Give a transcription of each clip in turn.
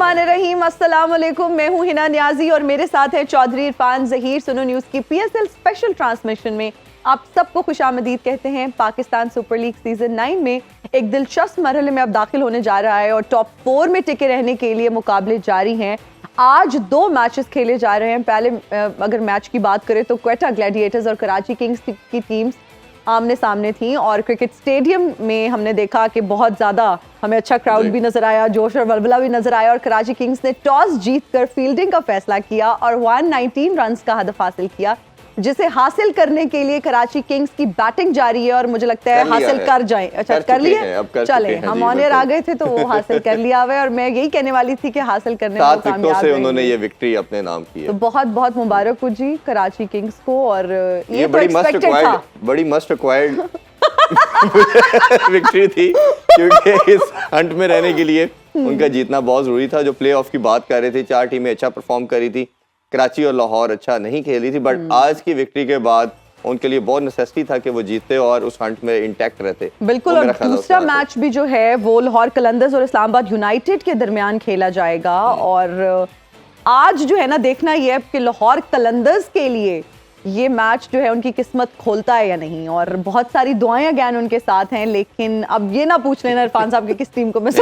बिस्मिल्लाहिर्रहमानिर्रहीम। अस्सलाम वालेकुम। मैं हूं हिना नियाजी और मेरे साथ है चौधरी इरफान ज़हीर। सुनो न्यूज़ की PSL स्पेशल ट्रांसमिशन में आप सबको खुशामदीद कहते हैं। पाकिस्तान सुपर लीग सीजन 9 में एक दिलचस्प मरहले में अब दाखिल होने जा रहा है और टॉप 4 में टिके रहने के लिए मुकाबले जारी हैं। आज 2 मैचेस खेले जा रहे हैं। पहले अगर मैच की बात करें तो क्वेटा ग्लैडिएटर्स और कराची किंग्स की टीम्स आमने सामने थी और क्रिकेट स्टेडियम में हमने देखा कि बहुत ज़्यादा हमें अच्छा क्राउड भी नजर आया, जोश और वलवला भी नजर आया और कराची किंग्स ने टॉस जीतकर फील्डिंग का फैसला किया और 119 रन्स का हदफ हासिल किया, जिसे हासिल करने के लिए कराची किंग्स की बैटिंग जारी है और मुझे लगता है हासिल कर जाएं। अच्छा कर लिए, चले हम ऑन एयर आ गए थे तो वो हासिल कर लिया हुआ है और मैं यही कहने वाली थी कि हासिल करने में कामयाब से उन्होंने ये विक्ट्री अपने नाम की है। तो बहुत बहुत मुबारक हो जी कराची किंग्स को। और ये तो बड़ी मस्ट एक्वायर्ड विक्ट्री थी क्योंकि इस हंट में रहने के लिए उनका जीतना बहुत जरूरी था। जो प्ले ऑफ की बात कर रहे थे, 4 टीमें अच्छा परफॉर्म करी थी, कराची और लाहौर अच्छा नहीं खेली थी, बट आज की विक्ट्री के बाद उनके लिए बहुत नेसेसिटी था कि वो जीते और उस हंट में इंटैक्ट रहते। बिल्कुल। और दूसरा मैच भी जो है वो लाहौर कलंदर्स और इस्लामाबाद यूनाइटेड के दरमियान खेला जाएगा और आज जो है ना देखना ये है कि लाहौर कलंदर्स के लिए ये मैच जो है उनकी किस्मत खोलता है या नहीं। और बहुत सारी दुआएं अगेन उनके साथ हैं, लेकिन अब ये ना पूछ लेना इरफान साहब की किस टीम को मैं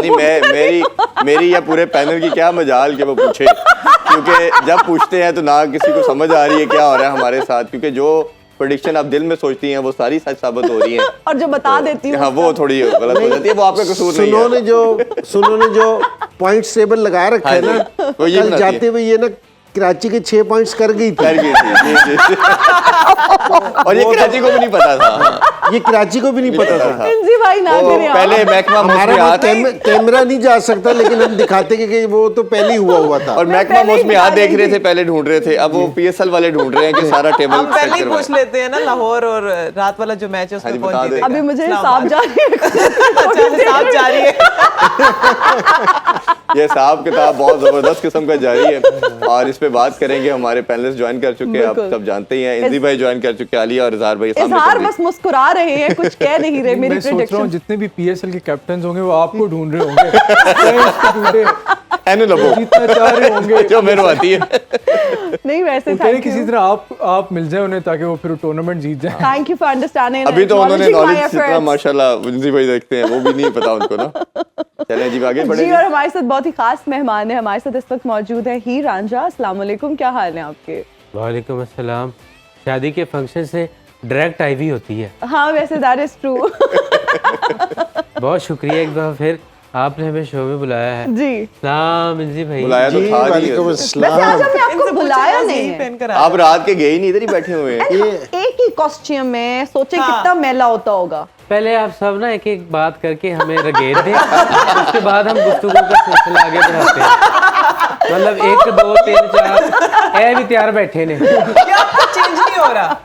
मेरी या पूरे पैनल की क्या मजाल कि वो पूछे, क्योंकि जब पूछते हैं तो ना किसी को समझ आ रही है क्या हो रहा है हमारे साथ, क्योंकि जो प्रेडिक्शन आप दिल में सोचती हैं वो सारी सच साबित हो रही हैं और जो बता देती हूँ हाँ वो थोड़ी गलत हो जाती है। वो आपका कसूर नहीं है। सुनो ने जो पॉइंट्स टेबल लगाए रखा है ना, कल जाते हुए ये ना कराची के 6 पॉइंट्स कर गई थी। और ये कराची को भी नहीं पता था, ये कराची को भी नहीं पता था। इंजी भाई ना करें पहले महकमा हमारा कैमरा नहीं जा सकता, लेकिन हम दिखाते कि वो तो पहले ही हुआ था। और महकमा मौसमी याद देख रहे थे, पहले ढूंढ रहे थे, अब वो PSL वाले ढूंढ रहे हैं कि सारा टेबल हम पहले ही पूछ लेते हैं ना लाहौर और रात वाला जो मैच है उसमें कौन जीतेगा। अभी मुझे हिसाब जारी है ये हिसाब किताब बहुत जबरदस्त किस्म का जारी है और इस पे बात करेंगे। हमारे पैनलिस्ट ज्वाइन कर चुके हैं, आप सब जानते ही हैं। इंजी भाई ज्वाइन कर चुके हैं, आलिया और इजहार भाई इजहार बस मुस्कुरा रहे हैं, कुछ कह नहीं रहे। मेरी प्रेडिक्शन जितने भी PSL के कैप्टन होंगे वो आपको ढूंढ रहे होंगे, जीतना चाह रहे होंगे जो मेरे आती है। नहीं वैसे किसी तरह आप मिल जाए उन्हें ताकि वो फिर टूर्नामेंट जीत जाए। Thank you for understanding. अभी तो उन्होंने नॉलेज जितना माशाल्लाह इंजी भाई देखते हैं वो भी नहीं पता उनको ना। चलें जी आगे बढ़ें। जी और हमारे साथ बहुत ही खास मेहमान है, हमारे साथ इस वक्त मौजूद है हीर रांझा। अस्सलाम वालेकुम, क्या हाल है आपके? वालेकुम अस्सलाम। शादी के फंक्शन से डायरेक्ट आईवी होती है। हाँ वैसे दैट इज ट्रू। बहुत शुक्रिया एक बार फिर आपने हमें शो में बुलाया है। जी सलाम इंजी भाई। बुलाया तो था वालेकुम अस्सलाम। वैसे आज हमने आपको बुलाया नहीं है। आप रात के गए ही नहीं, इधर ही बैठे हुए हैं। एक ही कॉस्ट्यूम में सोचे कितना मेला होता होगा। पहले आप सब ना एक एक बात करके हमें रगेर दें, उसके बाद हम गुफ्तगू का सिलसिला आगे बढ़ाते हैं। मतलब 1 2 3 4 ए भी तैयार बैठे ने, चेंज नहीं हो रहा।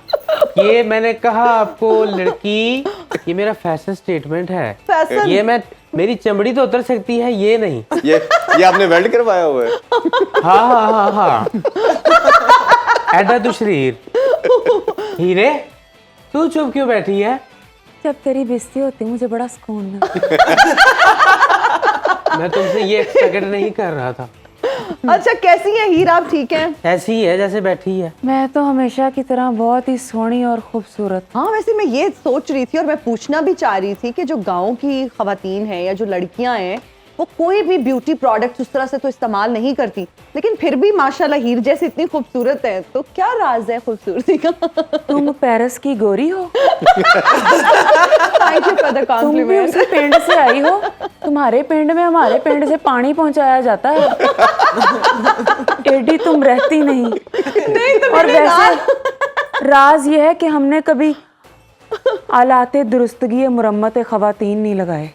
ये मैंने कहा आपको लड़की, ये मेरा फैशन स्टेटमेंट है। फैशन? ये मेरी चमड़ी तो उतर सकती है, ये नहीं। ये आपने वेल्ड करवाया हुआ है? हाँ ऐडा तू शरीर। हीरे तू चुप क्यों बैठी है? जब तेरी बेइज्जती होती मुझे बड़ा सुकून मिलता। मैं तुमसे ये एक्सपेक्ट नहीं कर रहा था। अच्छा कैसी है हीर, आप ठीक हैं? ऐसी ही है जैसे बैठी है। मैं तो हमेशा की तरह बहुत ही सोहनी और खूबसूरत। हाँ वैसे मैं ये सोच रही थी और मैं पूछना भी चाह रही थी कि जो गाँव की खवातीन हैं या जो लड़कियां हैं वो कोई भी ब्यूटी प्रोडक्ट उस तरह से तो इस्तेमाल नहीं करती, लेकिन फिर भी माशाल्लाह हीर जैसी इतनी खूबसूरत है, तो क्या राज है खूबसूरती का? तुम पेरिस की गोरी हो। थैंक यू फॉर द तुम भी कॉम्प्लीमेंट। उसी पिंड से आई हो। तुम्हारे पिंड में हमारे पिंड से पानी पहुंचाया जाता है। एडी तुम रहती नहीं। तो और वैसे राज ये है कि हमने कभी आलाते दुरुस्तगी मुरम्मत खवातीन नहीं लगाए।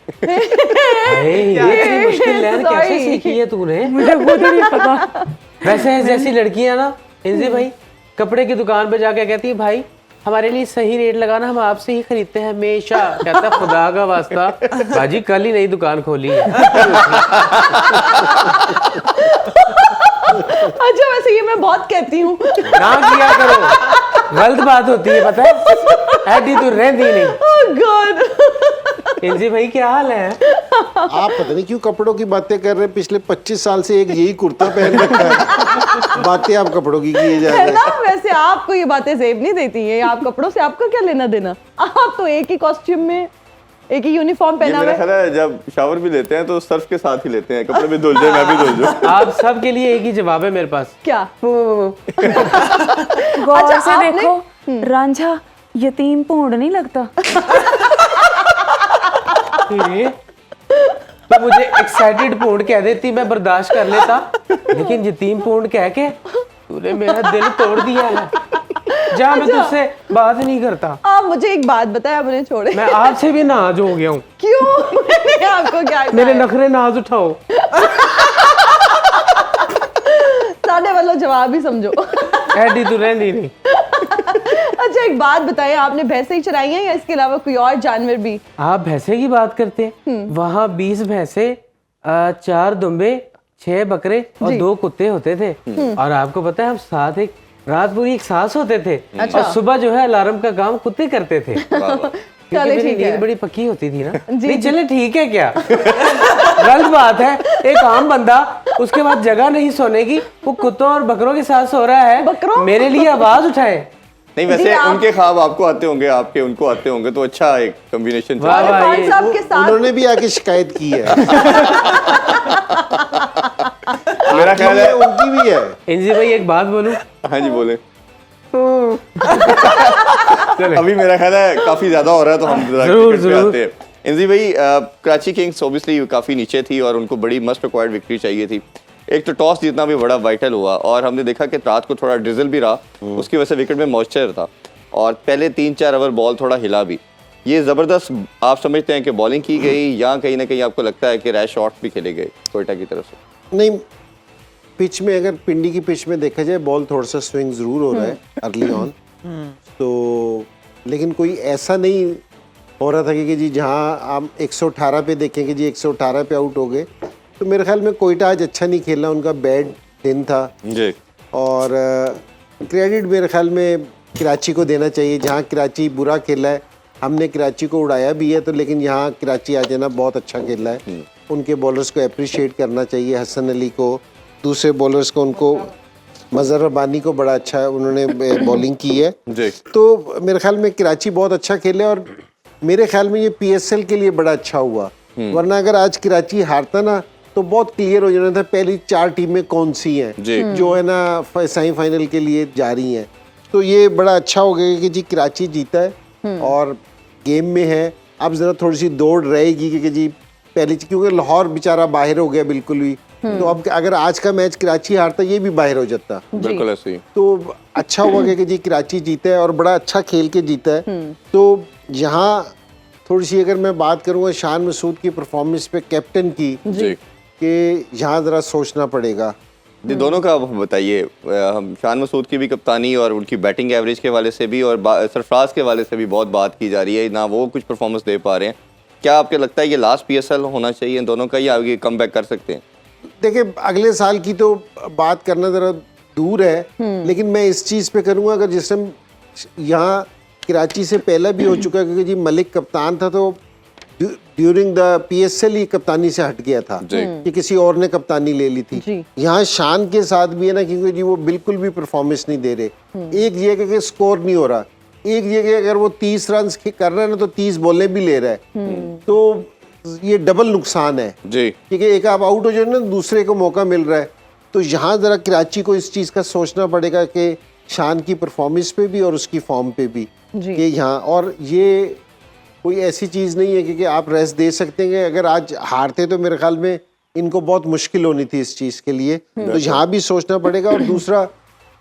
इतनी मुश्किल लाइन कैसे सीखी है तूने? मुझे खुद ही नहीं पता। वैसे जैसी लड़कियां ना इंजी भाई कपड़े की दुकान पे जाके कहती है भाई हमारे लिए सही रेट लगाना, हम आपसे ही खरीदते हैं हमेशा। कहता खुदा का वास्ता बाजी कल ही नई दुकान खोली है। अच्छा वैसे ये मैं बहुत कहती हूँ। ना किया करो, गलत बात होती है पता है। ऐडी तू रहती नहीं। Oh God. एनजी भाई क्या हाल है? आप पता नहीं क्यों कपड़ों की बातें कर रहे हैं, पिछले 25 साल से एक यही कुर्ता पहन रखा है, बातें आप कपड़ों की किए जा है रहे ना? हैं। वैसे आपको ये बातें जेब नहीं देती हैं, आप कपड़ों से आपका क्या लेना देना? आप तो एक ही कॉस्ट्यूम में, एक ही यूनिफॉर्म ये पहना हुआ मेरा है। ख्याल है जब शावर भी लेते हैं तो सर्फ के साथ ही लेते हैं, कपड़े भी धुल जाए मैं भी धुल जाऊं। आप सब के लिए एक ही जवाब है मेरे पास। क्या? गौर अच्छा, से आपने- देखो रांझा यतीम पूर्ण नहीं लगता। ये तो मुझे एक्साइटेड पूर्ण कह देती मैं बर्दाश्त कर लेता, लेकिन यतीम पूर्ण कह के तूने मेरा दिल तोड़ दिया है। जा मैं तुझसे बात नहीं करता। आप मुझे एक बात बताएं, आप उन्हें छोड़े मैं आपसे भी नाज हो गया हूँ। क्यों? मैंने आपको क्या कहा मेरे है? नखरे नाज उठाओ। साढ़े वालों जवाब ही समझो। ऐडी तो रहनी नहीं। अच्छा एक बात बताएं, आपने भैंसे ही चराई हैं या इसके अलावा कोई और जानवर भी? आप भैंसे की बात करते हैं, वहाँ 20 भैंसे, 4 दुम्बे, 6 बकरे और 2 कुत्ते होते थे। और आपको पता है हम साथ एक रात पूरी एक साथ सोते थे। अच्छा। और सुबह जो है अलार्म का काम कुत्ते करते थे। क्योंकि चले मेरी ठीक है। नींद बड़ी पक्की होती थी ना। जी, नहीं चले ठीक है क्या? गलत बात है। एक आम बंदा उसके बाद जगह नहीं सोने की, वो कुत्तों और बकरों के साथ सो रहा है। बकरों? मेरे लिए आवाज उठाए। नहीं जी, वैसे आप- उनके ख्वाब आपको आते होंगे, आपके उनको आते होंगे, तो अच्छा एक कॉम्बिनेशन वाह, और वाह, खान ये- साहब के साथ उन्होंने भी आके शिकायत की है। मेरा ख्याल है। उनकी भी है। इंजी भाई एक बात बोलूं, हाँ जी बोले। अभी मेरा ख्याल है काफी ज्यादा हो रहा है तो हम जरा जरूर, क्रिकेट पे जरूर। आते हैं। इंजी भाई, कराची किंग्स ऑब्वियसली काफी नीचे थी और उनको बड़ी मस्ट रिक्वायर्ड विक्ट्री चाहिए थी। एक तो टॉस जीतना भी बड़ा वाइटल हुआ और हमने देखा कि रात को थोड़ा ड्रिजल भी रहा, उसकी वजह से विकेट में मॉइस्चर था और पहले 3-4 ओवर बॉल थोड़ा हिला भी। ये जबरदस्त आप समझते हैं कि बॉलिंग की गई या कहीं ना कहीं आपको लगता है कि रैश शॉट्स भी खेले गए कोयटा की तरफ से? नहीं, पिच में अगर पिंडी की पिच में देखा जाए बॉल थोड़ा सा स्विंग जरूर हो रहा है अर्ली ऑन, तो लेकिन कोई ऐसा नहीं हो रहा था कि जी जहाँ आप 118 पे देखें कि जी 118 पे आउट हो गए। तो मेरे ख्याल में कोयटा आज अच्छा नहीं खेला, उनका बैड दिन था। जी और क्रेडिट मेरे ख्याल में कराची को देना चाहिए, जहाँ कराची बुरा खेला है हमने कराची को उड़ाया भी है, तो लेकिन यहाँ कराची आज है ना बहुत अच्छा खेला है। उनके बॉलर्स को अप्रिशिएट करना चाहिए, हसन अली को, दूसरे बॉलर्स को, उनको मज़हर रब्बानी को बड़ा अच्छा उन्होंने बॉलिंग की है। जी तो मेरे ख्याल में कराची बहुत अच्छा खेले और मेरे ख्याल में ये पीएसएल के लिए बड़ा अच्छा हुआ, वरना अगर आज कराची हारता ना तो बहुत क्लियर हो जाना था पहली 4 टीमें कौन सी हैं जी। जो है ना सेमीफाइनल के लिए जा रही हैं। तो ये बड़ा अच्छा हो गया कि जी कराची जीता है और गेम में है। अब ज़रा थोड़ी सी दौड़ रहेगी कि जी पहले, क्योंकि लाहौर बेचारा बाहर हो गया बिल्कुल भी, तो अब अगर आज का मैच कराची हारता ये भी बाहर हो जाता। बिल्कुल ऐसे ही। तो अच्छा हुआ कि जी कराची जीता है और बड़ा अच्छा खेल के जीता है। तो यहाँ थोड़ी सी अगर मैं बात करूँगा शान मसूद की परफॉर्मेंस पे, कैप्टन की, जी कि यहाँ ज़रा सोचना पड़ेगा। जी दोनों का आप बताइए। हम शान मसूद की भी कप्तानी और उनकी बैटिंग एवरेज के वाले से भी और सरफराज के वाले से भी बहुत बात की जा रही है, ना वो कुछ परफॉर्मेंस दे पा रहे हैं। क्या आपको लगता है ये लास्ट पीएसएल होना चाहिए इन दोनों का, या आगे कम बैक कर सकते हैं? देखिए अगले साल की तो बात करना ज़रा दूर है, लेकिन मैं इस चीज़ पे करूँगा, अगर जिस टाइम यहाँ कराची से पहले भी हो चुका है, क्योंकि जी मलिक कप्तान था तो ड्यूरिंग द पीएसएल ही कप्तानी से हट गया था कि किसी और ने कप्तानी ले ली थी। जी। यहाँ शान के साथ भी है ना, क्योंकि जी वो बिल्कुल भी परफॉर्मेंस नहीं दे रहे। एक जगह के स्कोर नहीं हो रहा, एक जगह अगर वो 30 रन कर रहा है ना तो 30 बॉलें भी ले रहा है, तो ये डबल नुकसान है। जी क्योंकि एक आप आउट हो जाए ना दूसरे को मौका मिल रहा है। तो यहाँ ज़रा कराची को इस चीज़ का सोचना पड़ेगा कि शान की परफॉर्मेंस पे भी और उसकी फॉर्म पे भी, जी। कि यहाँ, और ये कोई ऐसी चीज़ नहीं है कि आप रेस्ट दे सकते हैं। अगर आज हारते तो मेरे ख्याल में इनको बहुत मुश्किल होनी थी इस चीज़ के लिए, तो यहाँ भी सोचना पड़ेगा। और दूसरा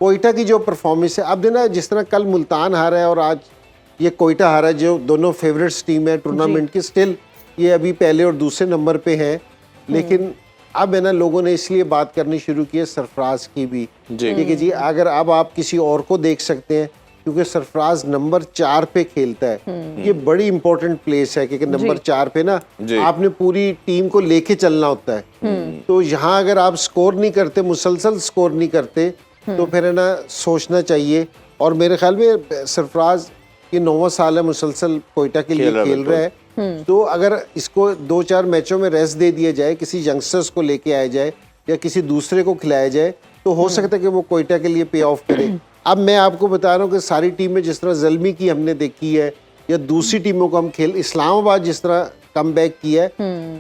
कोयटा की जो परफॉर्मेंस है, अब देना जिस तरह कल मुल्तान हारा है और आज ये कोयटा हारा है, जो दोनों फेवरेट्स टीम है टूर्नामेंट की, स्टिल ये अभी पहले और दूसरे नंबर पे हैं। लेकिन अब है ना लोगों ने इसलिए बात करनी शुरू की है सरफराज की भी, जी। कि जी अगर अब आप किसी और को देख सकते हैं, क्योंकि सरफराज नंबर 4 पे खेलता है। ये बड़ी इंपॉर्टेंट प्लेस है, क्योंकि नंबर 4 पे ना जी। आपने पूरी टीम को लेके चलना होता है। तो यहाँ अगर आप स्कोर नहीं करते, मुसलसल स्कोर नहीं करते, तो फिर है ना सोचना चाहिए। और मेरे ख्याल में सरफराज ये 9वां साल है मुसलसल कोयटा के लिए खेल रहा है, तो अगर इसको 2-4 मैचों में रेस्ट दे दिया जाए, किसी यंगस्टर्स को लेके आया जाए या किसी दूसरे को खिलाया जाए, तो हो सकता है कि वो कोयटा के लिए पे ऑफ करे। अब मैं आपको बता रहा हूँ कि सारी टीमें जिस तरह ज़ल्मी की हमने देखी है या दूसरी टीमों को हम इस्लामाबाद जिस तरह कम बैक किया है,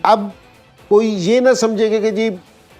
अब कोई ये ना समझेगा कि जी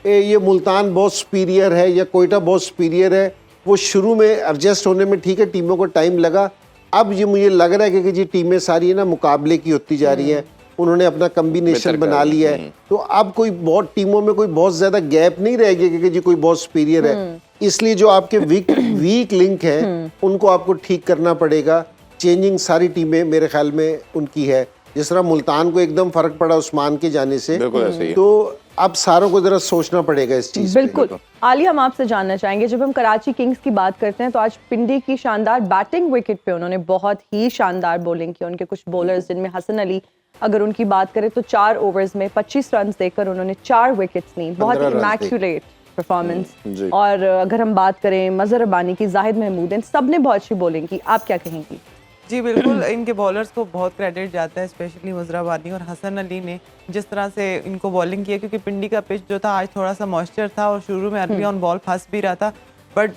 ये मुल्तान बहुत सुपीरियर है या कोयटा बहुत सुपीरियर है। वो शुरू में एडजस्ट होने में ठीक है, टीमों को टाइम लगा। अब ये मुझे लग रहा है कि जी टीमें सारी है ना मुकाबले की होती जा रही हैं, उन्होंने अपना कम्बिनेशन बना लिया है, तो अब कोई बहुत टीमों में कोई बहुत ज्यादा गैप नहीं रहेगी कि जी कोई बहुत सुपीरियर है। इसलिए जो आपके वीक लिंक हैं उनको आपको ठीक करना पड़ेगा। चेंजिंग सारी टीमें मेरे ख्याल में उनकी है। जिस तरह मुल्तान को एकदम फर्क पड़ा उस्मान के जाने से, बिल्कुल ऐसे ही है। तो अब सारों को जरा सोचना पड़ेगा इस चीज पे। बिल्कुल। आलिया, हम आपसे जानना चाहेंगे, जब हम कराची किंग्स की बात करते हैं तो आज पिंडी की शानदार बैटिंग विकेट पे उन्होंने बहुत ही शानदार बॉलिंग की। उनके कुछ बॉलर्स जिनमें हसन अली, अगर उनकी बात करें तो 4 ओवर्स में 25 रन देकर उन्होंने 4 विकेट्स ली। बहुत 15 रन इमैक्युलेट परफॉर्मेंस। जी। और अगर हम बात करें मजहर रब्बानी की, जाहिद महमूद, इन सब ने बहुत अच्छी बॉलिंग की। आप क्या कहेंगी? जी बिल्कुल, इनके बॉलर्स को बहुत क्रेडिट जाता है, स्पेशली मुजराबानी और हसन अली ने जिस तरह से इनको बॉलिंग की है, क्योंकि पिंडी का पिच जो था आज थोड़ा सा मॉइस्चर था और शुरू में अर्ली ऑन बॉल फंस भी रहा था। बट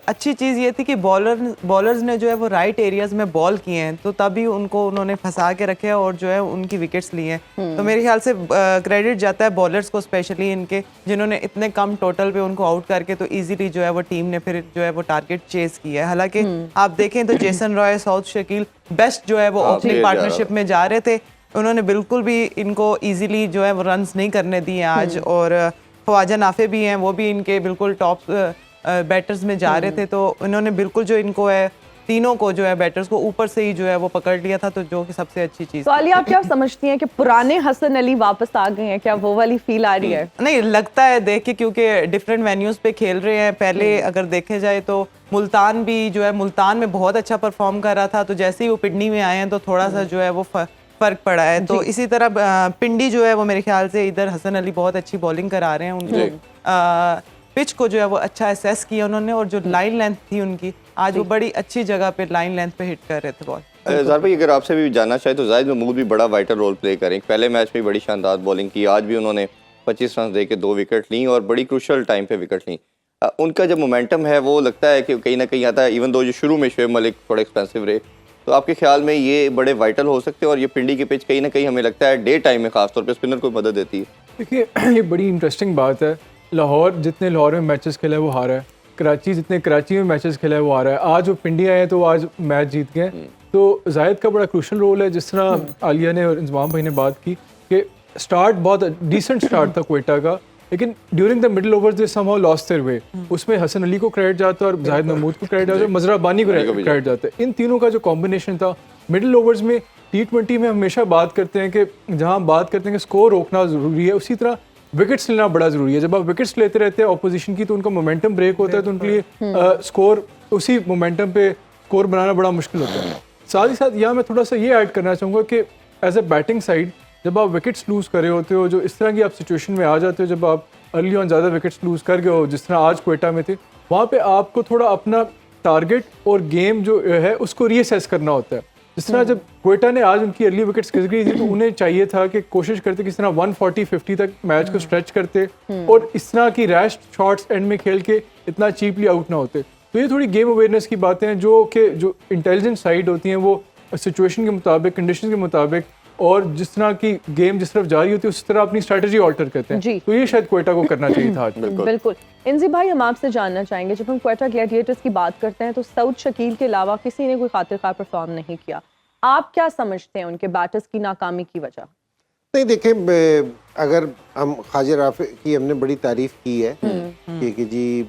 अच्छी चीज़ ये थी कि बॉलर्स ने जो है वो राइट एरियाज में बॉल किए हैं, तो तभी उनको उन्होंने फंसा के रखे हैं और जो है उनकी विकेट्स ली हैं। तो मेरे ख्याल से क्रेडिट जाता है बॉलर्स को, स्पेशली इनके, जिन्होंने इतने कम टोटल पे उनको आउट करके तो इजीली जो है वो टीम ने फिर जो है वो टारगेट चेस किया है। हालांकि आप देखें तो Jason Roy, south Shakeel best जो है वो ओपनिंग पार्टनरशिप में जा रहे थे, उन्होंने बिल्कुल भी इनको इजीली जो है वो रन्स नहीं करने दिए आज। और ख्वाजा नाफे भी हैं, वो भी इनके बिल्कुल टॉप बैटर्स में जा रहे थे, तो उन्होंने बिल्कुल जो इनको है तीनों को जो है बैटर्स को ऊपर से ही जो है वो पकड़ लिया था, तो जो कि सबसे अच्छी चीज। तो आलिया, आप क्या समझती हैं कि पुराने हसन अली वापस आ गए हैं? क्या वो वाली फील आ रही है? नहीं लगता है देख के, क्योंकि डिफरेंट वेन्यूज पे खेल रहे हैं। पहले अगर देखे जाए तो मुल्तान भी जो है, मुल्तान में बहुत अच्छा परफॉर्म कर रहा था, तो जैसे ही वो पिंडी में आए हैं तो थोड़ा सा जो है वो फर्क पड़ा है। तो इसी तरह पिंडी जो है वो मेरे ख्याल से इधर हसन अली बहुत अच्छी बॉलिंग करा रहे हैं। उनको पिच को जो है वो अच्छा असेस किया उन्होंने, और जो लाइन लेंथ थी उनकी आज वो बड़ी अच्छी जगह पे लाइन लेंथ पे हिट कर रहे थे बॉल। ज़ाहिर भाई, अगर आपसे भी जानना चाहे तो जाहिद महमूद भी बड़ा वाइटल रोल प्ले करें। पहले मैच में बड़ी शानदार बॉलिंग की, आज भी उन्होंने 25 रन दे के 2 विकेट ली और बड़ी क्रूशल टाइम पे विकेट ली। उनका जो मोमेंटम है वो लगता है कि कहीं ना कहीं आता है, इवन दो जो शुरू में शोएब मलिक थोड़े एक्सपेंसिव रहे, तो आपके ख्याल में ये बड़े वाइटल हो सकते हैं? और ये पिंडी की पिच कहीं ना कहीं हमें लगता है डे टाइम में खासतौर पर स्पिनर को मदद देती है। देखिए, ये बड़ी इंटरेस्टिंग बात है। लाहौर जितने लाहौर में मैचेस खेला है वो हारा है, कराची जितने कराची में मैचेस खेला है वो हारा है। आज वो पिंडी आए हैं तो आज मैच जीत गए। तो जाहिद का बड़ा क्रूशल रोल है। जिस तरह आलिया ने और इंजमाम भाई ने बात की कि स्टार्ट बहुत डिसेंट स्टार्ट था कोयटा का, लेकिन during the middle overs they somehow lost their way. उसमें हसन अली को क्रेडिट जाता है और जाहिद महमूद को क्रेडिट जाता है, मजराबानी को क्रेडिट जाता है। इन तीनों का जो कॉम्बिनेशन था मिडिल ओवर्स में, T20 में हमेशा बात करते हैं कि जहाँ बात करते हैं कि स्कोर रोकना ज़रूरी है, उसी तरह विकेट्स लेना बड़ा ज़रूरी है। जब आप विकेट्स लेते रहते हैं ऑपोजिशन की तो उनका मोमेंटम ब्रेक होता है, तो उनके लिए स्कोर उसी मोमेंटम पे स्कोर बनाना बड़ा मुश्किल होता है। साथ ही साथ यहाँ मैं थोड़ा सा ये ऐड करना चाहूँगा कि एज ए बैटिंग साइड जब आप विकेट्स लूज़ कर रहे होते हो, जो इस तरह की आप सिचुएशन में आ जाते हो, जब आप अर्ली ऑन ज़्यादा विकेट्स लूज़ कर गए हो जिस तरह आज कोयटा में थे, वहाँ पर आपको थोड़ा अपना टारगेट और गेम जो है उसको रीअसेस करना होता है। जिस तरह जब कोयटा ने आज उनकी अर्ली विकेट्स गिर गई थी तो उन्हें चाहिए था कि कोशिश करते किस तरह 140-50 तक मैच को स्ट्रेच करते और इस तरह की रैश शॉट्स एंड में खेल के इतना चीपली आउट ना होते। तो ये थोड़ी गेम अवेयरनेस की बातें हैं जो कि जो इंटेलिजेंट साइड होती हैं वो सिचुएशन के मुताबिक, कंडीशन के मुताबिक और जिस तरह की गेम जिस तरफ जा रही होती है उस तरह अपनी स्ट्रेटजी ऑल्टर करते हैं। तो ये शायद कोयटा को करना चाहिए था आज। बिल्कुल। इंजी भाई, हम आपसे जानना चाहेंगे, जब हम कोयटा ग्लैडिएटर्स की बात करते हैं तो साउथ शकील के अलावा किसी ने कोई खातिर ख्वाह परफॉर्म नहीं किया। आप क्या समझते हैं उनके बैटर्स की नाकामी की वजह? नहीं, देखें, अगर हम ख्वाजा राफे की हमने बड़ी तारीफ की है कि जी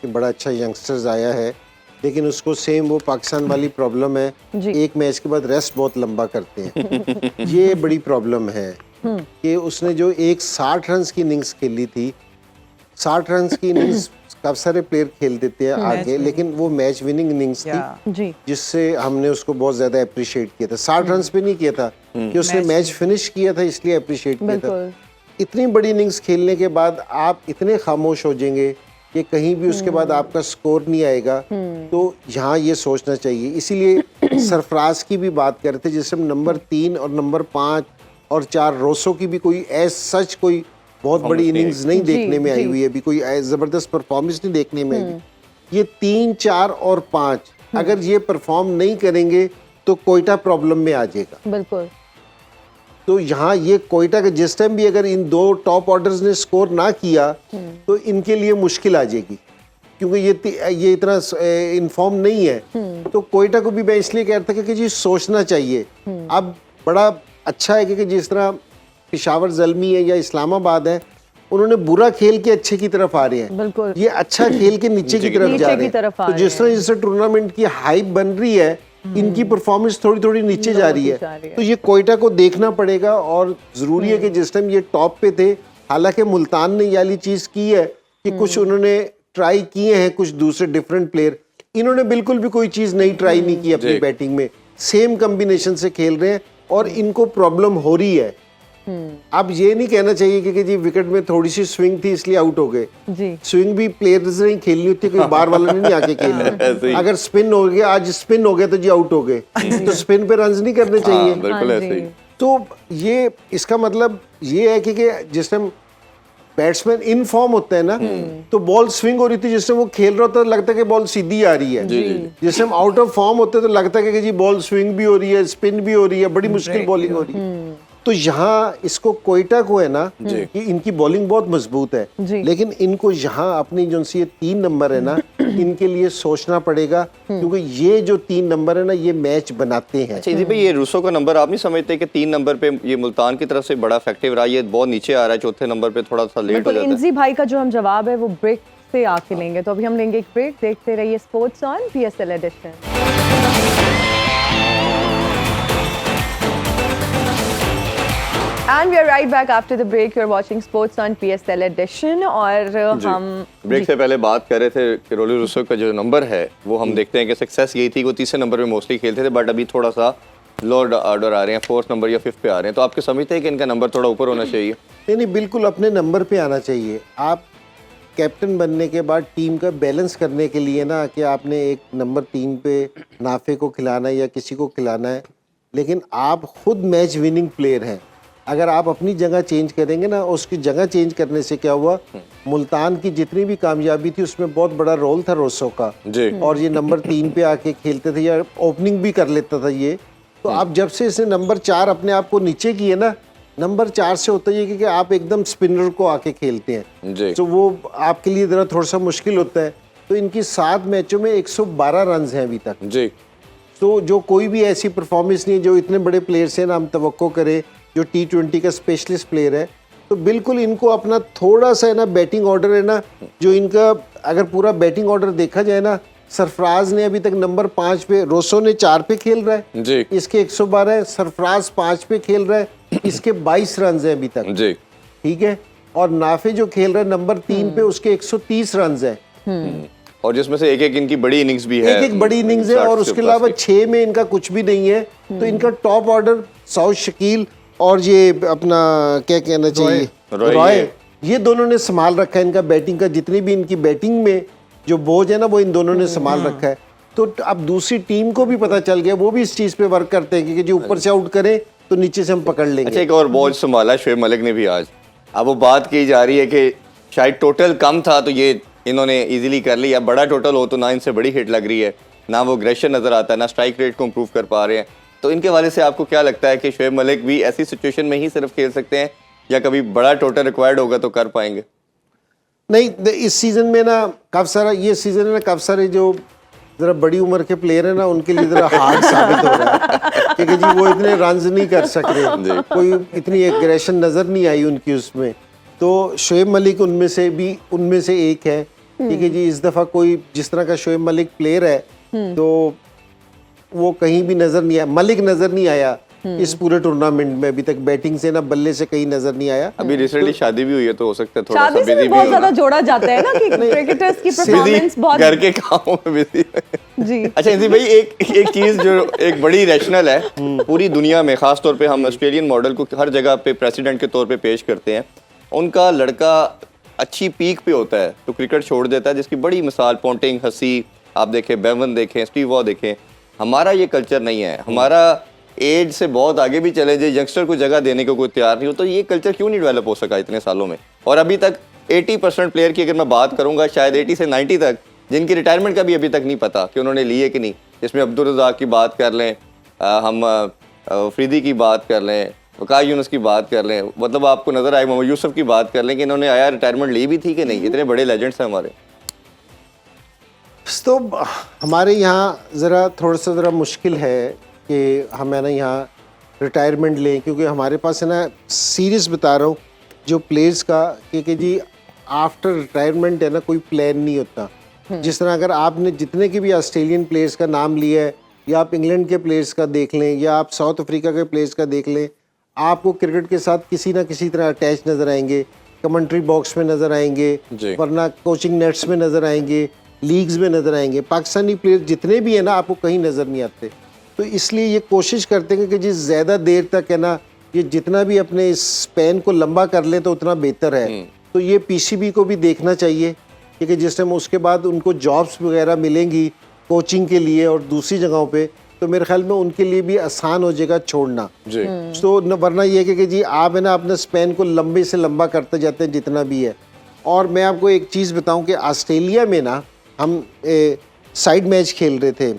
बड़ा अच्छा यंगस्टर्स आया है, लेकिन उसको सेम वो पाकिस्तान वाली प्रॉब्लम है, एक मैच के बाद रेस्ट बहुत लंबा करते हैं। ये बड़ी प्रॉब्लम है कि उसने जो एक 60 रन की इनिंग्स खेली थी, 60 रन की इनिंग्स काफी सारे प्लेयर खेल देते हैं आगे, लेकिन वो मैच विनिंग इनिंग्स थी जिससे हमने उसको बहुत ज्यादा अप्रिशिएट किया था। 60 रन पे नहीं किया था कि उसने मैच फिनिश किया था, इसलिए अप्रिशिएट किया था। इतनी बड़ी इनिंग्स खेलने के बाद आप इतने खामोश हो जाएंगे कि कहीं भी उसके बाद आपका स्कोर नहीं आएगा, तो यहाँ ये सोचना चाहिए। इसीलिए सरफराज की भी बात करते, जिसमें नंबर 3 और नंबर 5 और 4 रोसो की भी कोई एज सच कोई बहुत बड़ी इनिंग्स नहीं देखने में आई हुई है, अभी कोई जबरदस्त परफॉर्मेंस नहीं देखने में आई। ये 3, 4 और 5 अगर ये परफॉर्म नहीं करेंगे तो कोयटा प्रॉब्लम में आ जाएगा। बिल्कुल। तो यहाँ ये कोयटा के जिस टाइम भी अगर इन 2 टॉप ऑर्डर्स ने स्कोर ना किया तो इनके लिए मुश्किल आ जाएगी, क्योंकि ये इतना इन्फॉर्म नहीं है। तो कोयटा को भी मैं इसलिए कहता कि जी सोचना चाहिए। अब बड़ा अच्छा है कि जिस तरह पेशावर ज़ल्मी है या इस्लामाबाद है, उन्होंने बुरा खेल के अच्छे की तरफ आ रहे हैं, बिल्कुल। ये अच्छा खेल के नीचे की तरफ जा रहे हैं। तो जिस तरह टूर्नामेंट की हाइप बन रही है, इनकी परफॉर्मेंस थोड़ी थोड़ी नीचे जा रही है। तो ये कोयटा को देखना पड़ेगा, और जरूरी है कि जिस टाइम ये टॉप पे थे, हालांकि मुल्तान ने ये वाली चीज की है कि कुछ उन्होंने ट्राई किए हैं, कुछ दूसरे डिफरेंट प्लेयर, इन्होंने बिल्कुल भी कोई चीज नहीं ट्राई नहीं की अपनी बैटिंग में, सेम कॉम्बिनेशन से खेल रहे हैं और इनको प्रॉब्लम हो रही है। अब ये नहीं कहना चाहिए कि जी विकेट में थोड़ी सी स्विंग थी इसलिए आउट हो गए। स्विंग भी प्लेयर्स ने खेलनी होती है, कोई बार वाला नहीं आके खेलना। अगर स्पिन हो गया, आज स्पिन हो गया तो जी आउट हो गए, तो स्पिन पे रन्स नहीं करने चाहिए। बिल्कुल ऐसे ही। तो ये इसका मतलब ये है कि जिस टाइम बैट्समैन इन फॉर्म होता है ना, तो बॉल स्विंग हो रही थी, जिस टाइम वो खेल रहा होता है लगता है कि बॉल सीधी आ रही है। जिस टाइम आउट ऑफ फॉर्म होते हैं तो लगता है कि जी बॉल स्विंग भी हो रही है, स्पिन भी हो रही है, बड़ी मुश्किल बॉलिंग हो रही है। तो यहाँ इसको कोयटा को है ना कि इनकी बॉलिंग बहुत मजबूत है, लेकिन इनको यहाँ अपनी जो सी 3 नंबर है ना, इनके लिए सोचना पड़ेगा, क्योंकि ये जो 3 नंबर है ना, ये मैच बनाते हैं। अच्छा जी भाई, ये रूसो का नंबर आप नहीं समझते कि 3 नंबर पे ये मुल्तान की तरफ से बड़ा इफेक्टिव रहा, ये बहुत नीचे आ रहा है, चौथे नंबर पे थोड़ा सा लेट हो जाता है। इंजी भाई का जो हम जवाब है वो ब्रेक से आके लेंगे, तो अभी हम लेंगे एक ब्रेक। देखते रहिए sports on PSL edition. And we are right back after the break. You're watching Sports on PSL Edition और हम ब्रेक से पहले बात कर रहे थे कि रोली रूसो का जो नंबर है वो हम देखते हैं कि सक्सेस यही थी कि वो 3 नंबर पे मोस्टली खेलते थे, बट अभी थोड़ा सा लोअर ऑर्डर आ रहे हैं, 4th नंबर या 5th पे आ रहे हैं। तो आपके समझते हैं कि इनका नंबर थोड़ा ऊपर होना चाहिए? नहीं, बिल्कुल अपने नंबर पे आना चाहिए। आप कैप्टन बनने के बाद टीम का बैलेंस करने के लिए ना, कि आपने एक नंबर 3 पे नाफे को खिलाना है या किसी को खिलाना है, लेकिन आप खुद मैच विनिंग प्लेयर हैं। अगर आप अपनी जगह चेंज करेंगे ना, उसकी जगह चेंज करने से क्या हुआ, मुल्तान की जितनी भी कामयाबी थी उसमें बहुत बड़ा रोल था रोसो का जी। और ये नंबर 3 पे आके खेलते थे या ओपनिंग भी कर लेता था ये। तो आप जब से इसने नंबर 4 अपने आप को नीचे किए ना, नंबर 4 से होता है कि आप एकदम स्पिनर को आके खेलते हैं, तो वो आपके लिए जरा थोड़ा सा मुश्किल होता है। तो इनकी 7 मैचों में 112 रन हैं अभी तक जी। तो जो कोई भी ऐसी परफॉर्मेंस नहीं है, जो इतने बड़े प्लेयर से ना हम तवक्को करें, जो T20 का स्पेशलिस्ट प्लेयर है, तो बिल्कुल इनको अपना थोड़ा सा है ना बैटिंग ऑर्डर है ना, जो इनका अगर पूरा बैटिंग ऑर्डर देखा जाए ना, सरफराज ने अभी तक नंबर 5 पे, रोसो ने 4 पे खेल रहा है जी, इसके 112 है, सरफराज 5 पे खेल रहा है, इसके 22 रन है अभी तक जी, ठीक है। और नाफे जो खेल रहा है नंबर 3 पे, उसके 130 रन है, और जिसमें से एक इनकी बड़ी इनिंग्स भी है, एक बड़ी इनिंग्स है, और उसके अलावा 6 में इनका कुछ भी नहीं है। तो इनका टॉप ऑर्डर सऊद शकील और ये अपना क्या कहना चाहिए रॉय, ये दोनों ने संभाल रखा है इनका बैटिंग का। जितनी भी इनकी बैटिंग में जो बोझ है ना, वो इन दोनों ने संभाल रखा है। तो अब दूसरी टीम को भी पता चल गया, वो भी इस चीज पे वर्क करते हैं कि जो ऊपर से आउट करे तो नीचे से हम पकड़ लेंगे। अच्छा, एक और बोझ संभाला शोएब मलिक ने भी आज। अब वो बात की जा रही है कि शायद टोटल कम था तो ये इन्होंने इजीली कर लिया, बड़ा टोटल हो तो ना इनसे बड़ी हिट लग रही है, ना वो एग्रेशन नजर आता है, ना स्ट्राइक रेट को इम्प्रूव कर पा रहे हैं। तो इनके वाले से आपको क्या लगता है कि शोएब मलिक भी ऐसी सिचुएशन में ही सिर्फ खेल सकते हैं, या कभी बड़ा टोटल रिक्वायर्ड होगा तो कर पाएंगे? नहीं, इस सीजन में ना काफ़ी सारा, ये सीजन है ना, काफ़ी सारे जो ज़रा बड़ी उम्र के प्लेयर हैं ना, उनके लिए ज़रा हार्ड साबित हो रहा है, क्योंकि जी वो इतने रन्स नहीं कर सक रहे, कोई इतनी एग्रेशन नज़र नहीं आई उनकी उसमें। तो शोएब मलिक उनमें से एक है, क्योंकि जी इस दफ़ा कोई जिस तरह का शोएब मलिक प्लेयर है, तो वो कहीं भी नजर नहीं आया, मलिक नजर नहीं आया इस पूरे टूर्नामेंट में अभी तक, बैटिंग से ना बल्ले से कहीं नजर नहीं आया। अभी रिसेंटली शादी भी हुई है, तो हो सकता है थोड़ा सा शादी से भी बहुत ज्यादा जोड़ा जाता है ना कि क्रिकेटर्स की परफॉर्मेंस बहुत घर के कामों में बिजी जी। अच्छा इंजी भाई, एक चीज जो एक बड़ी रैशनल है पूरी दुनिया में, खास तौर पे हम ऑस्ट्रेलियन मॉडल को हर जगह पे प्रेसिडेंट के तौर पे पेश करते हैं, उनका लड़का अच्छी पीक पे होता है तो क्रिकेट छोड़ देता है, जिसकी बड़ी मिसाल पोंटिंग, हसी आप देखें, बेवन देखें, स्टीव वॉ देखें, हमारा ये कल्चर नहीं है। हमारा एज से बहुत आगे भी चले जाए, यंगस्टर को जगह देने को कोई तैयार नहीं हो, तो ये कल्चर क्यों नहीं डेवलप हो सका इतने सालों में। और अभी तक 80% प्लेयर की अगर मैं बात करूंगा, शायद 80 से 90 तक, जिनकी रिटायरमेंट का भी अभी तक नहीं पता कि उन्होंने लिए कि नहीं। इसमें अब्दुल रज़ाक की बात कर लें, हम फरीदी की बात कर लें, वकास यूनुस की बात कर लें, मतलब आपको नजर आए मोहम्मद यूसुफ की बात कर लें कि इन्होंने आया रिटायरमेंट ली भी थी कि नहीं। इतने बड़े लेजेंड्स हैं हमारे। तो हमारे यहाँ ज़रा थोड़ा सा ज़रा मुश्किल है कि हम है ना यहाँ रिटायरमेंट लें, क्योंकि हमारे पास है ना, सीरियस बता रहा हूँ, जो प्लेयर्स का कि जी आफ्टर रिटायरमेंट है ना कोई प्लान नहीं होता। जिस तरह अगर आपने जितने के भी ऑस्ट्रेलियन प्लेयर्स का नाम लिया है, या आप इंग्लैंड के प्लेयर्स का देख लें, या आप साउथ अफ्रीका के प्लेयर्स का देख लें, आपको क्रिकेट के साथ किसी ना किसी तरह अटैच नज़र आएंगे, कमेंट्री बॉक्स में नज़र आएंगे, वरना कोचिंग नेट्स में नज़र आएंगे, लीग्स में नज़र आएंगे। पाकिस्तानी प्लेयर जितने भी हैं ना, आपको कहीं नज़र नहीं आते। तो इसलिए ये कोशिश करते हैं कि जिस ज़्यादा देर तक है ना, ये जितना भी अपने इस स्पैन को लंबा कर लें तो उतना बेहतर है। तो ये पीसीबी को भी देखना चाहिए, क्योंकि जिस टाइम उसके बाद उनको जॉब्स वगैरह मिलेंगी कोचिंग के लिए और दूसरी जगहों पे, तो मेरे ख्याल में उनके लिए भी आसान हो जाएगा छोड़ना जी। तो वरना ये कि जी आप है ना अपने स्पैन को लंबे से लंबा करते जाते हैं जितना भी है। और मैं आपको एक चीज़ बताऊं कि ऑस्ट्रेलिया में ना हम साइड मैच खेल रहे थे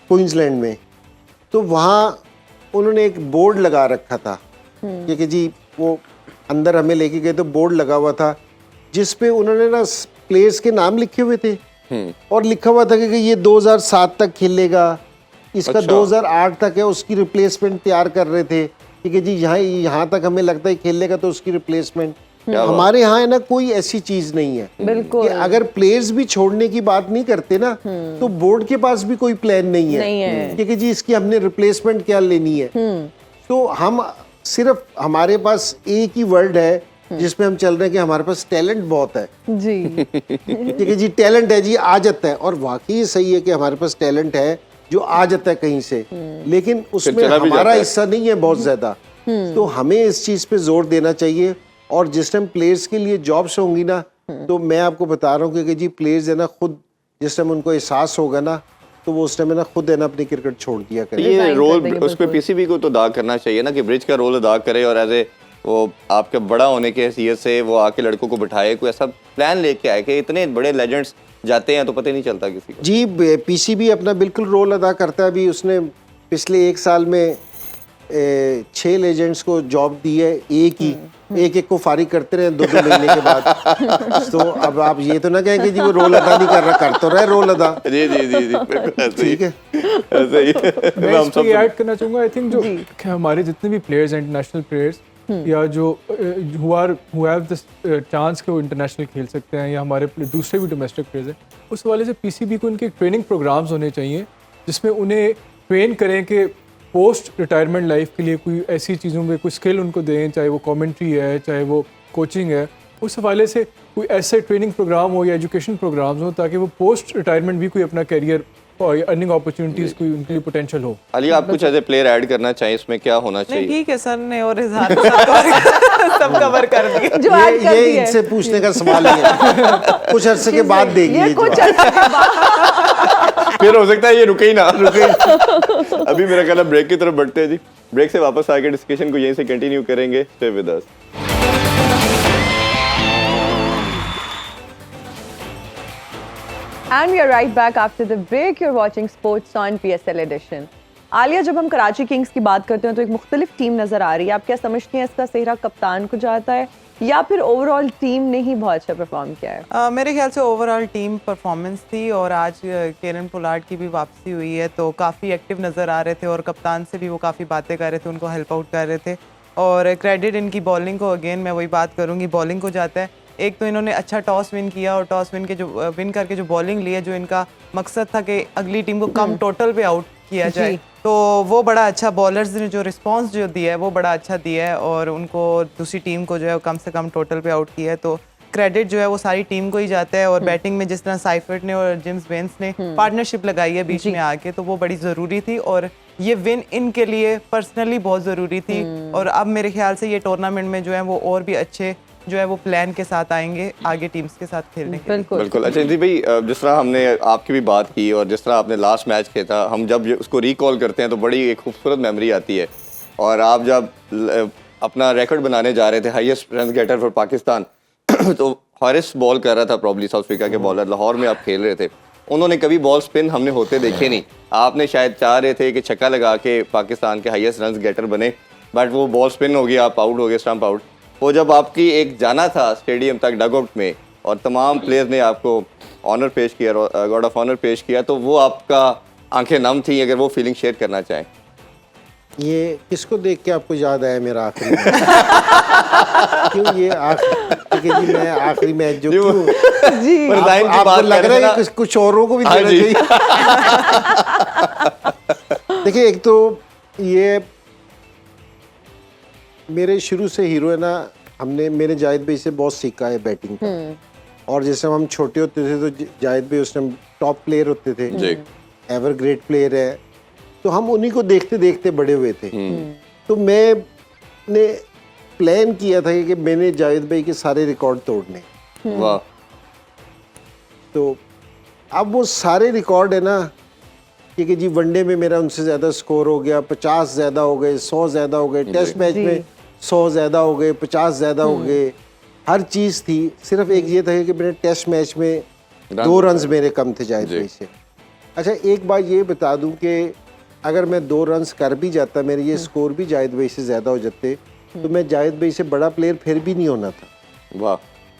क्वींसलैंड में, तो वहाँ उन्होंने एक बोर्ड लगा रखा था, क्योंकि जी वो अंदर हमें लेके गए तो बोर्ड लगा हुआ था जिस पे उन्होंने ना प्लेयर्स के नाम लिखे हुए थे, और लिखा हुआ था कि ये 2007 तक खेलेगा, इसका 2008 तक है, उसकी रिप्लेसमेंट तैयार कर रहे थे, क्योंकि जी यहाँ तक हमें लगता है खेलेगा तो उसकी रिप्लेसमेंट। हमारे यहाँ है ना कोई ऐसी चीज नहीं है बिल्कुल। कि अगर प्लेयर्स भी छोड़ने की बात नहीं करते ना, तो बोर्ड के पास भी कोई प्लान नहीं है, क्योंकि जी इसकी हमने रिप्लेसमेंट क्या लेनी है। तो हम सिर्फ, हमारे पास एक ही वर्ड है जिसमें हम चल रहे हैं कि हमारे पास टैलेंट बहुत है जी। क्योंकि जी टैलेंट है जी, आ जाता है, और वाकई सही है कि हमारे पास टैलेंट है जो आ जाता है कहीं से, लेकिन उसमें हमारा हिस्सा नहीं है बहुत ज्यादा। तो हमें इस चीज पे जोर देना चाहिए। और जिस टाइम प्लेयर्स के लिए जॉब्स होंगी ना, तो मैं आपको बता रहा हूँ कि जी प्लेयर्स है ना खुद, जिस टाइम उनको एहसास होगा ना, तो वो उस टाइम ना खुद है ना अपनी क्रिकेट छोड़ दिया करें। ये रोल उस पे पीसीबी को तो अदा करना चाहिए ना, कि ब्रिज का रोल अदा करे, और एज ए वो आपके बड़ा होने के हैसियत से वो आके लड़कों को बिठाए, कोई ऐसा प्लान लेके आए कि इतने बड़े लेजेंड्स जाते हैं तो पता ही नहीं चलता किसी को। जी पीसीबी अपना बिल्कुल रोल अदा करता है। अभी उसने पिछले 1 साल में 6 लेजेंड्स को जॉब दी है, एक को फारिग करते रहे 2-2 महीने के बाद। तो अब आप ये तो ना कहें कि जी वो रोल अदा नहीं कर रहा, कर तो रहे रोल अदा। जी जी जी जी ठीक है, ऐसे ही मैं इस पे ऐड करना चाहूँगा। आई थिंक जो हमारे जितने भी प्लेयर्स हैं, इंटरनेशनल प्लेयर्स, या जो हु हैव द चांस कि वो इंटरनेशनल खेल सकते हैं, या हमारे दूसरे भी डोमेस्टिक प्लेयर्स हैं, उस वाले से पीसीबी को उनके ट्रेनिंग प्रोग्राम्स होने चाहिए जिसमें उन्हें ट्रेन करें कि पोस्ट रिटायरमेंट लाइफ के लिए कोई ऐसी चीज़ों में कोई स्किल उनको दें, चाहे वो कमेंट्री है, चाहे वो कोचिंग है। उस हवाले से कोई ऐसे ट्रेनिंग प्रोग्राम हो या एजुकेशन प्रोग्राम्स हो, ताकि वो पोस्ट रिटायरमेंट भी कोई अपना करियर और अर्निंग अपॉर्चुनिटीज कोई उनके लिए पोटेंशियल हो। अली, आप कुछ एज ए प्लेयर ऐड करना चाहिए इसमें, क्या होना चाहिए? ठीक है, सर ने और इजहार सब कवर कर दिए। जो ऐड कर ये दिए। इनसे पूछने का सवाल ही है। कुछ अरसे के बाद देंगे ये ये कुछ जवाब। अर्से के बाद। फिर हो सकता है ये रुके ही ना, अभी मेरा ख्याल है ब्रेक की तरफ बढ़ते हैं जी। ब्रेक से वापस आके डिस्कशन को यहीं से कंटिन्यू करेंगे। Stay with us. And we are right back after the break. You're watching Sports on PSL Edition. Alia, जब हम कराची किंग्स की बात करते हैं तो एक मुख्तलिफ टीम नजर आ रही है। आप क्या समझती हैं इसका सेहरा कप्तान को जाता है या फिर ओवरऑल टीम ने ही बहुत अच्छा परफॉर्म किया है? मेरे ख्याल से ओवरऑल टीम परफॉर्मेंस थी, और आज केरन पोलार्ड की भी वापसी हुई है तो काफ़ी एक्टिव नज़र आ रहे थे, और कप्तान से भी वो काफ़ी बातें कर रहे थे, उनको हेल्प आउट कर रहे थे। और क्रेडिट इनकी बॉलिंग को, अगेन मैं वही बात करूँगी, बॉलिंग को जाता है। एक तो इन्होंने अच्छा टॉस विन किया, और टॉस विन करके जो बॉलिंग ली है, जो इनका मकसद था कि अगली टीम को कम टोटल पे आउट किया जाए, तो वो बड़ा अच्छा, बॉलर्स ने जो रिस्पांस जो दिया है वो बड़ा अच्छा दिया है, और उनको दूसरी टीम को जो है कम से कम टोटल पे आउट किया है। तो क्रेडिट जो है वो सारी टीम को ही जाता है। और बैटिंग में जिस तरह साइफर्ट ने और जेम्स वेंस ने पार्टनरशिप लगाई है बीच में आके, तो वो बड़ी ज़रूरी थी, और ये विन इनके लिए पर्सनली बहुत ज़रूरी थी। और अब मेरे ख्याल से ये टूर्नामेंट में जो है वो और भी अच्छे जो है वो प्लान के साथ आएंगे आगे टीम्स के साथ खेलने के लिए। बिल्कुल बिल्कुल। अच्छा इंजी भाई, जिस तरह हमने आपकी भी बात की और जिस तरह आपने लास्ट मैच खेला था, हम जब उसको रिकॉल करते हैं तो बड़ी एक खूबसूरत मेमोरी आती है। और आप जब अपना रिकॉर्ड बनाने जा रहे थे highest run getter for Pakistan तो हारिस बॉल कर रहा था, प्रॉब्ली साउथ अफ्रीका के बॉलर, लाहौर में आप खेल रहे थे। उन्होंने कभी बॉल स्पिन हमने होते देखे नहीं। आपने शायद चाह रहे थे कि छक्का लगा के पाकिस्तान के हाईएस्ट रन गेटर बने, बट वो बॉल स्पिन हो गया, आप आउट हो गए, स्टंप आउट। वो जब आपकी एक जाना था स्टेडियम तक डगआउट में और तमाम प्लेयर्स ने आपको ऑनर पेश किया, गॉड ऑफ ऑनर पेश किया, तो वो आपका आंखें नम थी। अगर वो फीलिंग शेयर करना चाहें। ये किसको देख के आपको याद आया मेरा आखिरी मैच? क्यों ये क्योंकि जी मैं आखिरी मैच जो जी, क्यों जी पर लाइन की आपको बात लग कर रहा रहे है थे कि कुछ औरों को भी हाँ देना जी। चाहिए। देखिए, एक तो ये मेरे शुरू से हीरो है ना, हमने मेरे जाहिद भाई से बहुत सीखा है बैटिंग का। और जैसे हम छोटे होते थे तो जाहिद भाई उस टाइम टॉप प्लेयर होते थे, जी। एवर ग्रेट प्लेयर है, तो हम उन्हीं को देखते देखते बड़े हुए थे। तो मैंने प्लान किया था कि मैंने जाहिद भाई के सारे रिकॉर्ड तोड़ने। वाह। तो अब वो सारे रिकॉर्ड है ना कि जी वनडे में मेरा उनसे ज़्यादा स्कोर हो गया, 50 ज़्यादा हो गए, 100 ज़्यादा हो गए, टेस्ट मैच में 100 ज़्यादा हो गए, 50 ज़्यादा हो गए, हर चीज़ थी। सिर्फ एक ये था कि मेरे टेस्ट मैच में 2 रन्स मेरे कम थे जाहिद भाई से। अच्छा, एक बात ये बता दूं कि अगर मैं 2 रन्स कर भी जाता, मेरे ये स्कोर भी जाहिद भाई से ज़्यादा हो जाते, तो मैं जाहिद भाई से बड़ा प्लेयर फिर भी नहीं होना था, वाह।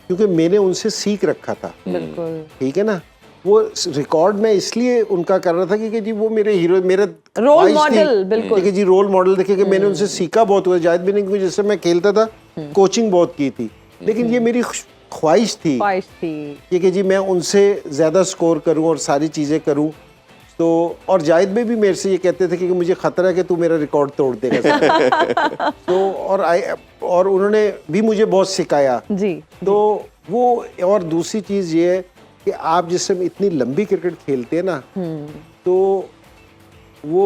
क्योंकि मैंने उनसे सीख रखा था। बिल्कुल ठीक है ना, वो रिकॉर्ड मैं इसलिए उनका कर रहा था क्योंकि जी वो मेरे हीरो, मेरा रोल ख्वाहिश थी। मॉडल, बिल्कुल। ठीक है जी, रोल मॉडल देखे कि मैंने उनसे सीखा बहुत हुआ। जाहिद भाई ने जैसे मैं खेलता था कोचिंग बहुत की थी, लेकिन ये मेरी ख्वाहिश थी कि जी मैं उनसे ज़्यादा स्कोर करूं और सारी चीज़ें करूं। तो और जाहिद भाई भी मेरे से ये कहते थे कि मुझे खतरा है कि तू मेरा रिकॉर्ड तोड़ देगा। तो और उन्होंने भी मुझे बहुत सिखाया जी। तो वो। और दूसरी चीज़ ये है कि आप जिस समय इतनी लंबी क्रिकेट खेलते हैं ना, तो वो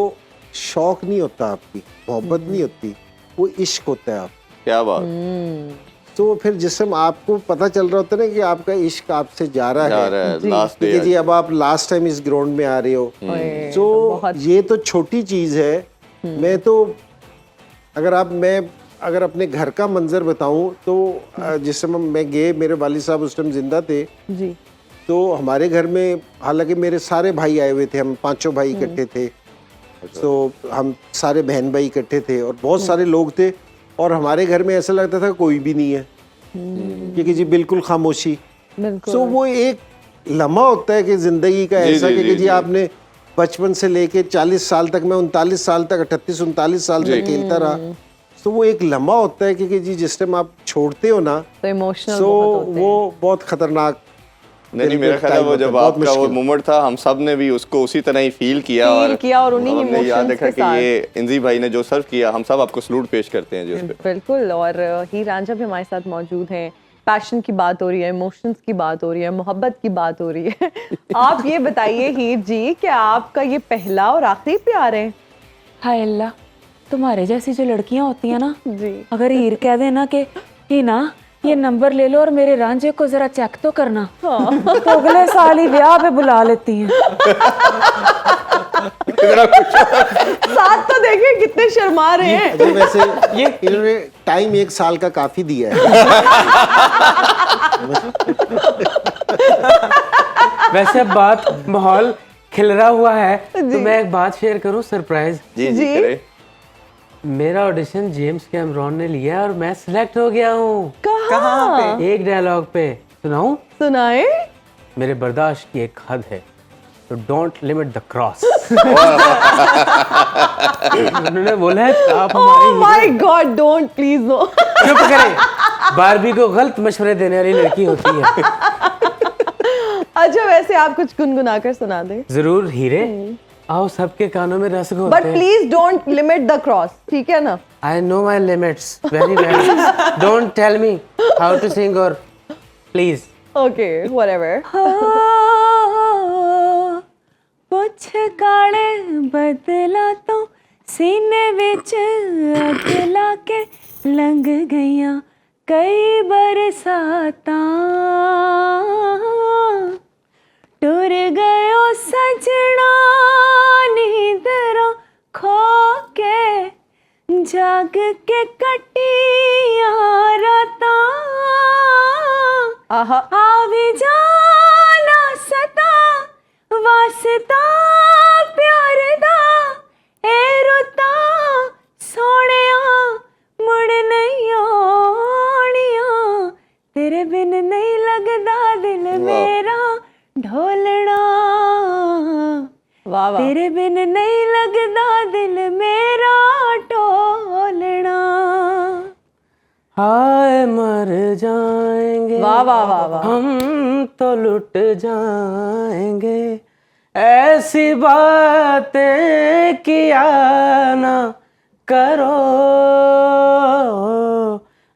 शौक नहीं होता, आपकी मोहब्बत नहीं होती, वो इश्क होता है। आप क्या बात। तो फिर जिस समय आपको पता चल रहा होता है ना कि आपका इश्क आपसे जा रहा है, लास्ट कि जी अब आप लास्ट टाइम इस ग्राउंड में आ रहे हो, तो ये तो छोटी चीज़ है। मैं तो अगर अपने घर का मंजर बताऊं तो जिस समय मैं गए, मेरे वालिद साहब उस टाइम जिंदा थे जी। तो हमारे घर में, हालांकि मेरे सारे भाई आए हुए थे, हम 5 भाई इकट्ठे थे, तो हम सारे बहन भाई इकट्ठे थे और बहुत सारे लोग थे। और हमारे घर में ऐसा लगता था कोई भी नहीं है, क्योंकि जी बिल्कुल खामोशी। तो वो एक लम्हा होता है कि जिंदगी का ऐसा कि जी आपने बचपन से लेके 40 साल तक, मैं 39 साल तक, 38-39 साल तक खेलता रहा, तो वो एक लम्हा होता है कि जी जिस टाइम आप छोड़ते हो ना, तो इमोशनल तो वो बहुत खतरनाक। नहीं, मेरा ख्याल है वो जब आपका वो मोमेंट था, हम सब ने भी उसको उसी तरह ही फील किया और उन्हीं हमने याद रखा कि ये इंजी भाई ने जो सर्व किया, हम सब आपको सलूट पेश करते हैं जी उस पे। बिल्कुल। और हीर रांझा भी हमारे साथ मौजूद हैं। पैशन की बात हो रही है, इमोशंस की बात हो रही है, मोहब्बत की बात हो रही है। आप ये बताइए हीर जी कि आपका ये पहला और आखिरी प्यार है? हाय अल्लाह, तुम्हारे जैसी जो लड़कियां होती हैं ना जी। अगर हीर कह देना कि हीना ये नंबर ले लो और मेरे रांझे को जरा चेक तो करना, तो अगले साल ही ब्याह पे बुला लेती हैं। साथ तो देखिए कितने शर्मा रहे हैं। अच्छा, वैसे ये इन्होंने टाइम 1 साल का काफी दिया है। वैसे अब बात माहौल खिलरा हुआ है तो मैं एक बात शेयर करूं, सरप्राइज। जी करें। मेरा ऑडिशन जेम्स कैमरॉन ने लिया है और मैं सिलेक्ट हो गया हूँ। कहाँ पे? एक डायलॉग पे सुनाऊं? सुनाए। मेरे बर्दाश्त की एक हद है, तो डोंट लिमिट द क्रॉस। उन्होंने बोला है आप oh my God, don't please no. चुप करें, बारबी को गलत मशवरे देने वाली लड़की होती है। अच्छा, वैसे आप कुछ गुनगुना कर सुना दें। जरूर हीरे, आओ सबके कानों में रस घोलते but please don't limit the cross, ठीक है ना? I know my limits very well, don't tell me how to sing और प्लीज। Okay, whatever. पुछ काले बदला तो सीने विच अग ला के लंघ गईयां कई बरसाता टुर गयो सजना नींदरा खो के जाग के कटिया राता आहा आवी जाना सता वास्ता प्यार दा ए रुता सोनिया मुड़ नहीं आनिया तेरे बिन नहीं लगदा दिल मेरा ढोलना वाह वाह तेरे बिन नहीं लगदा दिल मेरा ढोलना हाय मर जाएंगे वाह वाह वाह वाह हम तो लुट जाएंगे ऐसी बातें किया ना करो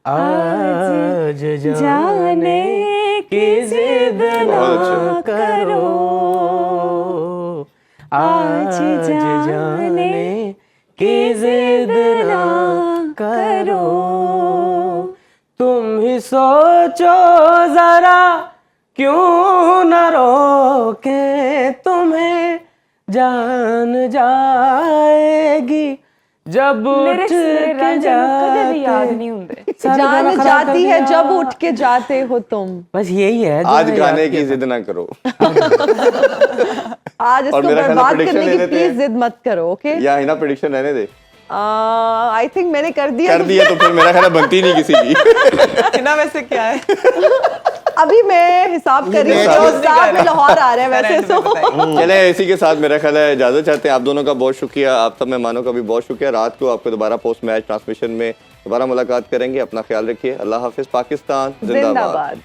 आज जाने की जिद ना करो आज जाने की जिद ना करो तुम ही सोचो जरा क्यों न रोके तुम्हें जान जाएगी जब उठ के जाते याद नहीं होंगे जान जाती है जब उठ के जाते हो तुम। बस यही है जो आज मैं गाने याद की किया जिद ना करो। आज इसको मेरा ख्याल है बर्बाद prediction करने ले की लेते प्लीज हैं। जिद मत करो। ओके या हिना प्रेडिक्शन रहने दे। आई थिंक मैंने कर दिया कर दिया तो फिर मेरा ख्याल है बनती नहीं किसी की। हिना वैसे क्या है? अभी मैं हिसाब कर रही हूँ मैं जो साथ में लाहौर आ रहा है वैसे तो चले इसी के साथ मेरा ख्याल है इजाजत चाहते हैं। आप दोनों का बहुत शुक्रिया, आप सब मेहमानों का भी बहुत शुक्रिया। रात को आपको दोबारा पोस्ट मैच ट्रांसमिशन में दोबारा मुलाकात करेंगे। अपना ख्याल रखिए। अल्लाह हाफिज। पाकिस्तान जिंदाबाद। जिंदाबाद।